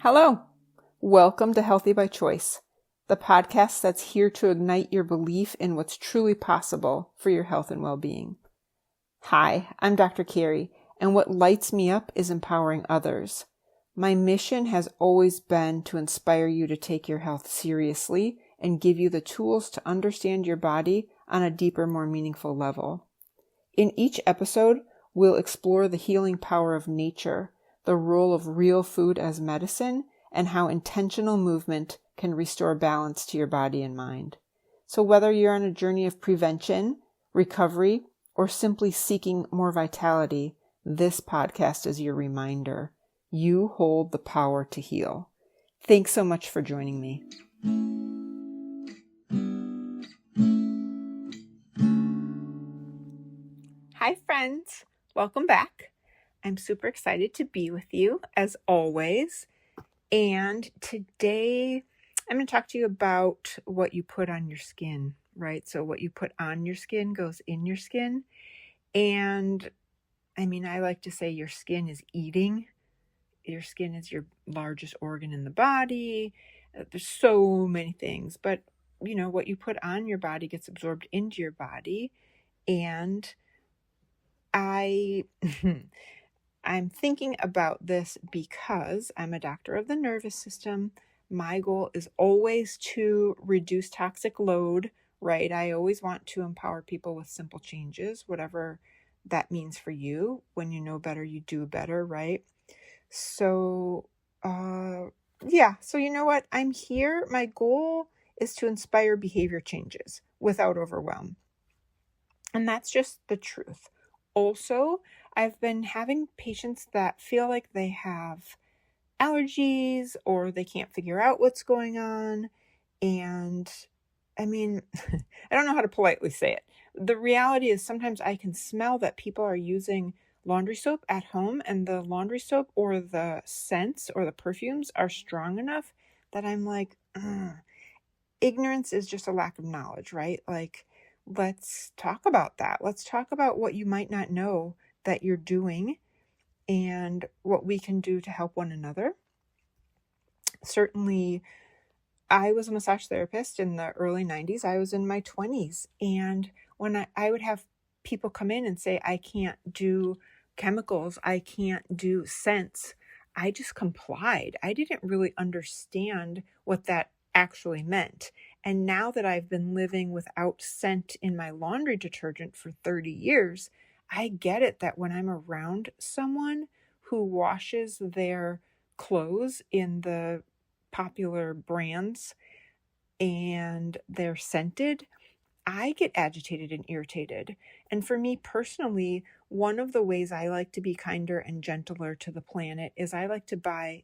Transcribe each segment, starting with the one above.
Hello. Welcome to Healthy by Choice, the podcast that's here to ignite your belief in what's truly possible for your health and well-being. Hi, I'm Dr. Kerry, and what lights me up is empowering others. My mission has always been to inspire you to take your health seriously and give you the tools to understand your body on a deeper, more meaningful level. In each episode, we'll explore the healing power of nature, the role of real food as medicine, and how intentional movement can restore balance to your body and mind. So whether you're on a journey of prevention, recovery, or simply seeking more vitality, this podcast is your reminder. You hold the power to heal. Thanks so much for joining me. Hi friends, welcome back. I'm super excited to be with you as always. And today I'm going to talk to you about what you put on your skin, right? So what you put on your skin goes in your skin. And I like to say your skin is eating. Your skin is your largest organ in the body. There's so many things, but what you put on your body gets absorbed into your body. And I'm thinking about this because I'm a doctor of the nervous system. My goal is always to reduce toxic load, right? I always want to empower people with simple changes, whatever that means for you. When you know better, you do better, right? So, so you know what? I'm here. My goal is to inspire behavior changes without overwhelm. And that's just the truth. Also, I've been having patients that feel like they have allergies or they can't figure out what's going on. And I don't know how to politely say it. The reality is sometimes I can smell that people are using laundry soap at home, and the laundry soap or the scents or the perfumes are strong enough that I'm like, ignorance is just a lack of knowledge, right? Like, let's talk about that. Let's talk about what you might not know that you're doing and what we can do to help one another. Certainly, I was a massage therapist in the early 90s. I was in my 20s. And when I would have people come in and say, I can't do chemicals, I can't do scents, I just complied. I didn't really understand what that actually meant. And now that I've been living without scent in my laundry detergent for 30 years, I get it that when I'm around someone who washes their clothes in the popular brands and they're scented, I get agitated and irritated. And for me personally, one of the ways I like to be kinder and gentler to the planet is I like to buy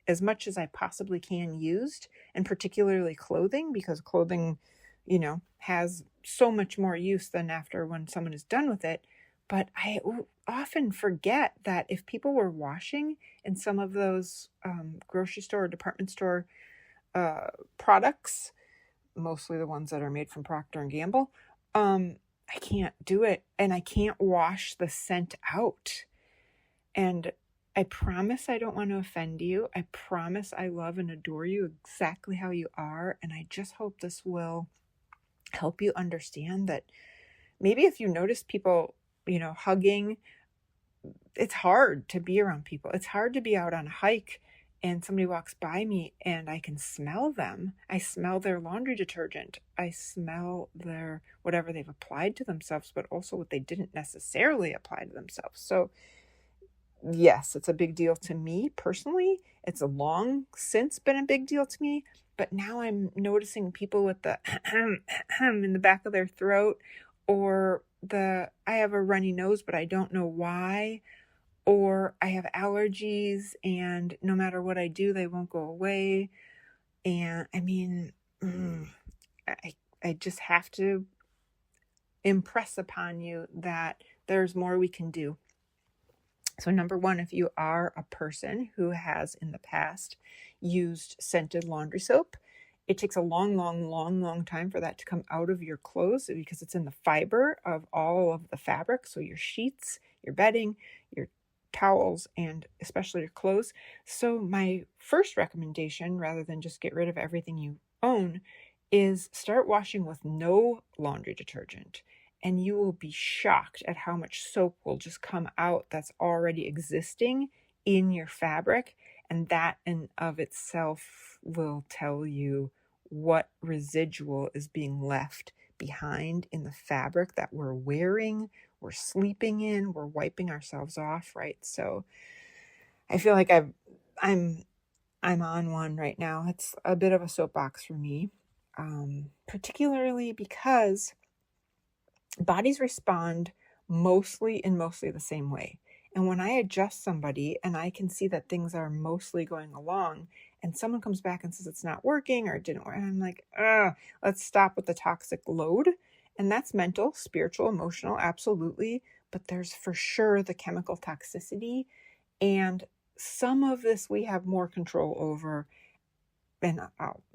as much as I possibly can used, and particularly clothing, because clothing, has so much more use than after when someone is done with it. But I often forget that if people were washing in some of those grocery store or department store products, mostly the ones that are made from Procter and Gamble, I can't do it, and I can't wash the scent out. And I promise I don't want to offend you. I promise I love and adore you exactly how you are. And I just hope this will help you understand that maybe if you notice people, hugging, it's hard to be around people. It's hard to be out on a hike and somebody walks by me and I can smell them. I smell their laundry detergent. I smell their whatever they've applied to themselves, but also what they didn't necessarily apply to themselves. So yes, it's a big deal to me personally. It's a long since been a big deal to me, but now I'm noticing people with the in the back of their throat, or I have a runny nose, but I don't know why, or I have allergies and no matter what I do, they won't go away. And I just have to impress upon you that there's more we can do. So number one, if you are a person who has in the past used scented laundry soap, it takes a long time for that to come out of your clothes because it's in the fiber of all of the fabric. So your sheets, your bedding, your towels and especially your clothes. So my first recommendation, rather than just get rid of everything you own, is start washing with no laundry detergent. And you will be shocked at how much soap will just come out that's already existing in your fabric. And that in of itself will tell you what residual is being left behind in the fabric that we're wearing, we're sleeping in, we're wiping ourselves off, right? So I feel like I'm on one right now. It's a bit of a soapbox for me, particularly because bodies respond mostly the same way. And when I adjust somebody and I can see that things are mostly going along and someone comes back and says it's not working or it didn't work, and I'm like, let's stop with the toxic load. And that's mental, spiritual, emotional, absolutely. But there's for sure the chemical toxicity. And some of this we have more control over. And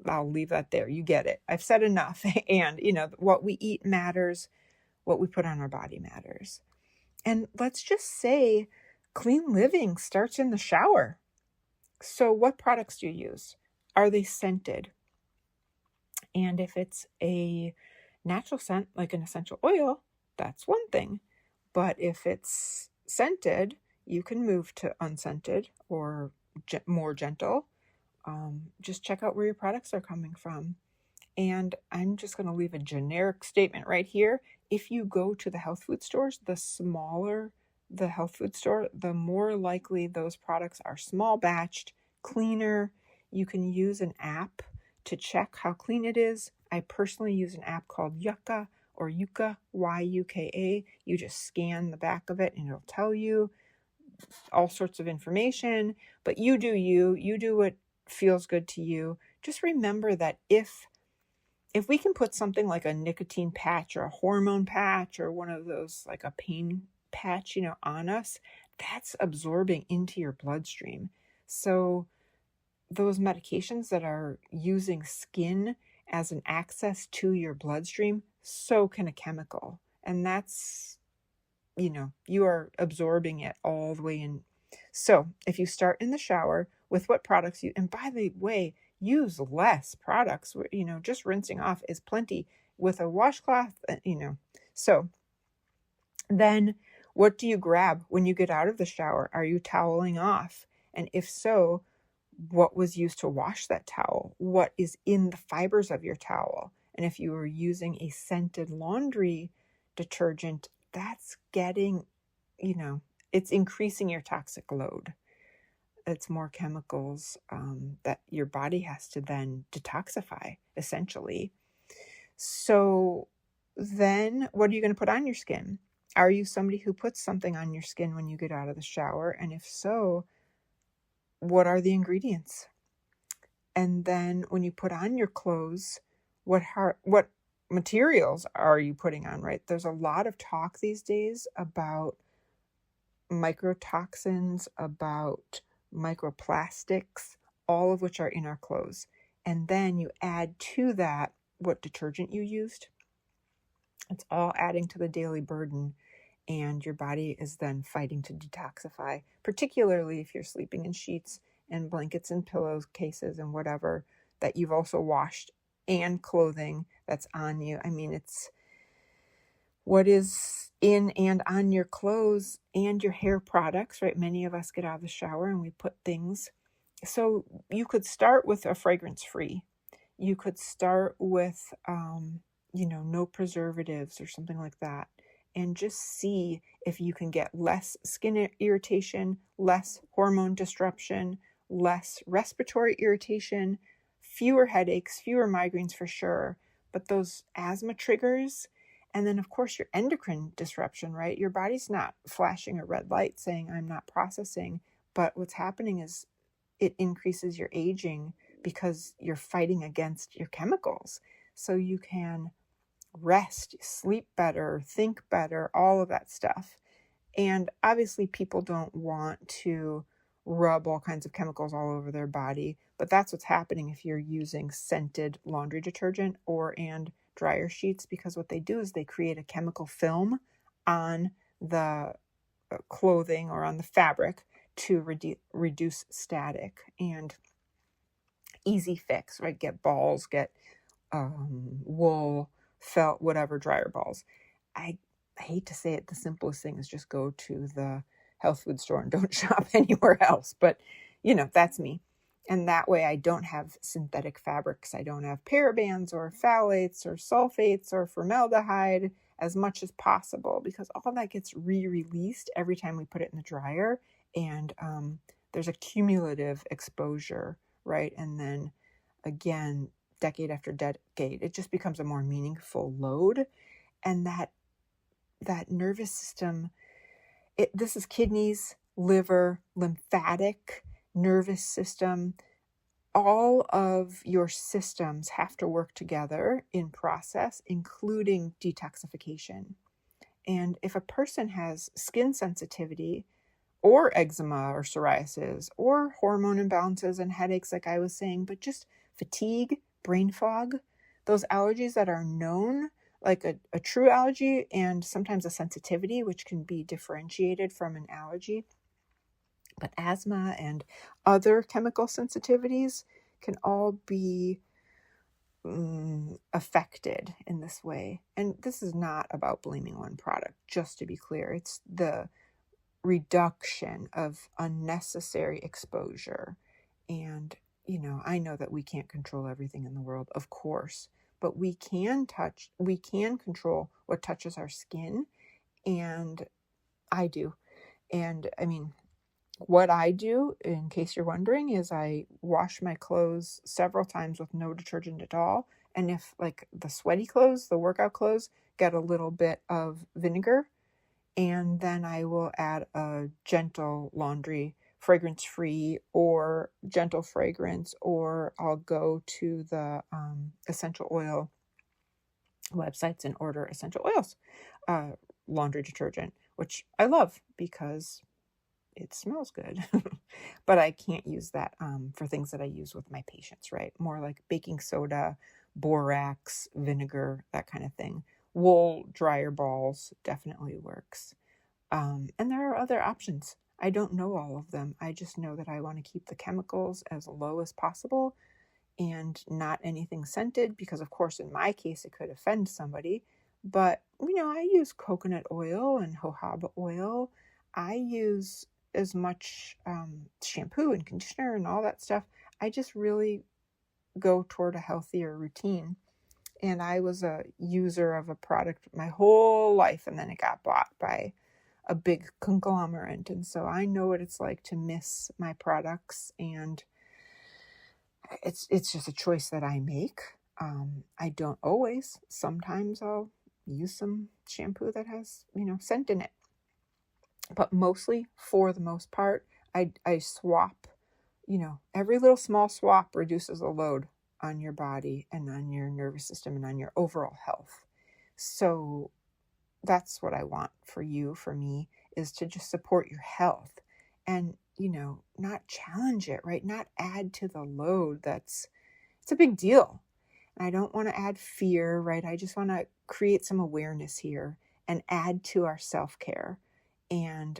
I'll leave that there. You get it. I've said enough. And, what we eat matters. What we put on our body matters. And let's just say clean living starts in the shower. So what products do you use? Are they scented? And if it's a natural scent, like an essential oil, that's one thing. But if it's scented, you can move to unscented or more gentle. Just check out where your products are coming from. And I'm just going to leave a generic statement right here. If you go to the health food stores, the smaller the health food store, the more likely those products are small batched, cleaner. You can use an app to check how clean it is. I personally use an app called Yuka or Yuka, Yuka. You just scan the back of it and it'll tell you all sorts of information. But you do what feels good to you. Just remember that if we can put something like a nicotine patch or a hormone patch or one of those like a pain patch, on us, that's absorbing into your bloodstream. So those medications that are using skin as an access to your bloodstream, so can a chemical. And that's, you are absorbing it all the way in. So if you start in the shower with what products and by the way, use less products, just rinsing off is plenty with a washcloth, So then what do you grab when you get out of the shower? Are you toweling off? And if so, what was used to wash that towel? What is in the fibers of your towel? And if you were using a scented laundry detergent, that's getting, it's increasing your toxic load. It's more chemicals that your body has to then detoxify, essentially. So then what are you going to put on your skin? Are you somebody who puts something on your skin when you get out of the shower? And if so, what are the ingredients? And then when you put on your clothes, what materials are you putting on, right? There's a lot of talk these days about microtoxins, about microplastics, all of which are in our clothes. And then you add to that what detergent you used. It's all adding to the daily burden, and your body is then fighting to detoxify, particularly if you're sleeping in sheets and blankets and pillowcases and whatever that you've also washed, and clothing that's on you. I mean, it's what is in and on your clothes and your hair products, right? Many of us get out of the shower and we put things. So you could start with a fragrance-free. You could start with, no preservatives or something like that. And just see if you can get less skin irritation, less hormone disruption, less respiratory irritation, fewer headaches, fewer migraines for sure. But those asthma triggers, and then of course your endocrine disruption, right? Your body's not flashing a red light saying I'm not processing, but what's happening is it increases your aging because you're fighting against your chemicals. So you can rest, sleep better, think better, all of that stuff. And obviously people don't want to rub all kinds of chemicals all over their body, but that's what's happening if you're using scented laundry detergent and dryer sheets, because what they do is they create a chemical film on the clothing or on the fabric to reduce static. And easy fix, right? Get balls, get wool, felt, whatever, dryer balls. I hate to say it, the simplest thing is just go to the health food store and don't shop anywhere else. But, that's me. And that way I don't have synthetic fabrics. I don't have parabens or phthalates or sulfates or formaldehyde as much as possible, because all that gets re-released every time we put it in the dryer. And there's a cumulative exposure, right? And then again, decade after decade, it just becomes a more meaningful load. And that nervous system, this is kidneys, liver, lymphatic, nervous system. All of your systems have to work together in process, including detoxification. And if a person has skin sensitivity or eczema or psoriasis or hormone imbalances and headaches, like I was saying, but just fatigue, brain fog, those allergies that are known, like a true allergy and sometimes a sensitivity, which can be differentiated from an allergy. But asthma and other chemical sensitivities can all be affected in this way. And this is not about blaming one product, just to be clear. It's the reduction of unnecessary exposure. And, I know that we can't control everything in the world, of course, but we can control what touches our skin. And I do. And I mean, what I do, in case you're wondering, is I wash my clothes several times with no detergent at all. And if like the sweaty clothes, the workout clothes, get a little bit of vinegar, and then I will add a gentle laundry, fragrance-free or gentle fragrance, or I'll go to the essential oil websites and order essential oils, laundry detergent, which I love because it smells good. But I can't use that for things that I use with my patients, right? More like baking soda, borax, vinegar, that kind of thing. Wool dryer balls definitely works. And there are other options. I don't know all of them. I just know that I want to keep the chemicals as low as possible and not anything scented, because of course in my case it could offend somebody. But I use coconut oil and jojoba oil. I use as much shampoo and conditioner and all that stuff. I just really go toward a healthier routine. And I was a user of a product my whole life, and then it got bought by a big conglomerate. And so I know what it's like to miss my products, and it's just a choice that I make. I don't always. Sometimes I'll use some shampoo that has, scent in it. But mostly, for the most part, I swap, every little small swap reduces the load on your body and on your nervous system and on your overall health. So that's what I want for you, for me, is to just support your health and, not challenge it, right? Not add to the load. It's a big deal. And I don't want to add fear, right? I just want to create some awareness here and add to our self-care and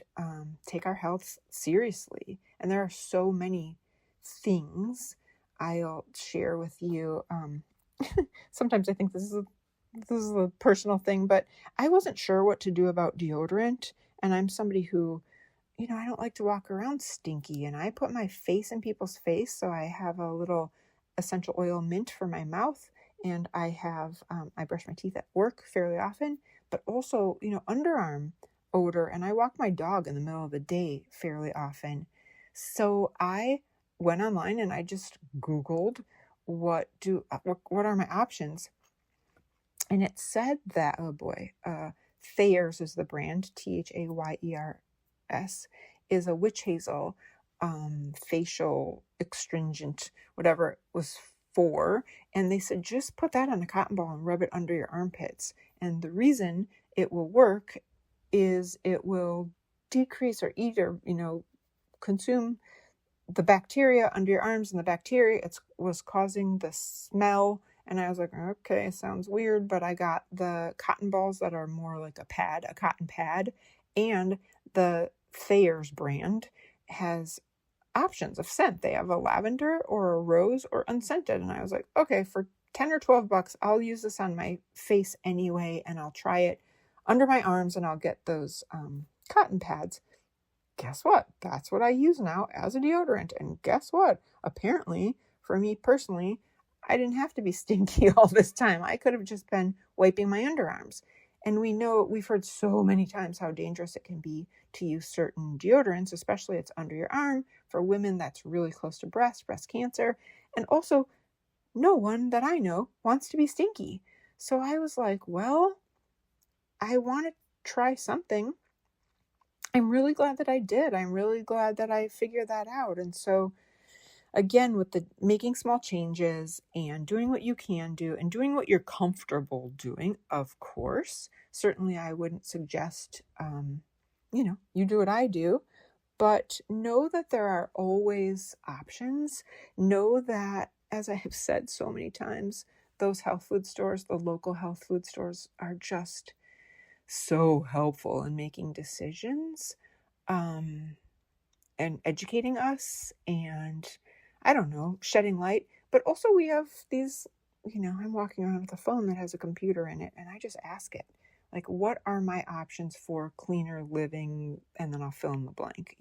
take our health seriously. And there are so many things I'll share with you. Sometimes I think this is a personal thing, but I wasn't sure what to do about deodorant. And I'm somebody who, I don't like to walk around stinky, and I put my face in people's face. So I have a little essential oil mint for my mouth, and I brush my teeth at work fairly often, but also, underarm odor, and I walk my dog in the middle of the day fairly often. So I went online and I just Googled what are my options. And it said that, oh boy, Thayer's is the brand, Thayers, is a witch hazel facial astringent, whatever it was for. And they said, just put that on a cotton ball and rub it under your armpits. And the reason it will work is it will decrease or eat or, consume the bacteria under your arms, and the bacteria was causing the smell. And I was like, okay, sounds weird, but I got the cotton balls that are more like a cotton pad, and the Thayer's brand has options of scent. They have a lavender or a rose or unscented. And I was like, okay, for 10 or 12 bucks, I'll use this on my face anyway, and I'll try it under my arms, and I'll get those cotton pads. Guess what? That's what I use now as a deodorant. And guess what? Apparently, for me personally, I didn't have to be stinky all this time. I could have just been wiping my underarms. And we've heard so many times how dangerous it can be to use certain deodorants, especially it's under your arm. For women, that's really close to breast cancer. And also, no one that I know wants to be stinky. So I was like, well, I want to try something. I'm really glad that I did. I'm really glad that I figured that out. And so again, with the making small changes and doing what you can do and doing what you're comfortable doing, of course, certainly I wouldn't suggest, you do what I do, but know that there are always options. Know that, as I have said so many times, those health food stores, the local health food stores, are just so helpful in making decisions, and educating us, and I don't know, shedding light. But also we have these, I'm walking around with a phone that has a computer in it, and I just ask it, like, what are my options for cleaner living? And then I'll fill in the blank,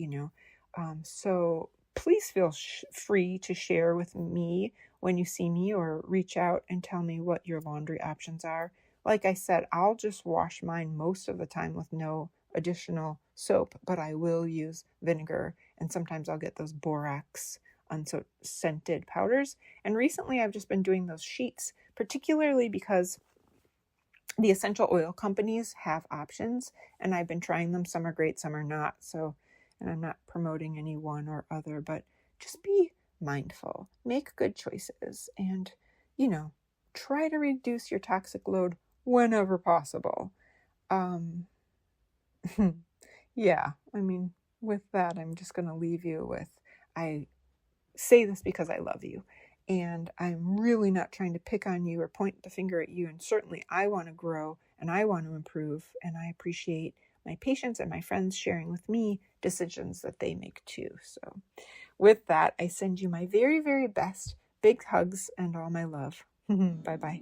So please feel free to share with me when you see me, or reach out and tell me what your laundry options are. Like I said, I'll just wash mine most of the time with no additional soap, but I will use vinegar, and sometimes I'll get those borax unscented powders. And recently I've just been doing those sheets, particularly because the essential oil companies have options, and I've been trying them. Some are great, some are not. So, and I'm not promoting any one or other, but just be mindful, make good choices, and, try to reduce your toxic load whenever possible. Yeah, with that, I'm just going to leave you with, I say this because I love you, and I'm really not trying to pick on you or point the finger at you. And certainly I want to grow and I want to improve, and I appreciate my patients and my friends sharing with me decisions that they make too. So with that, I send you my very, very best, big hugs and all my love. Bye-bye.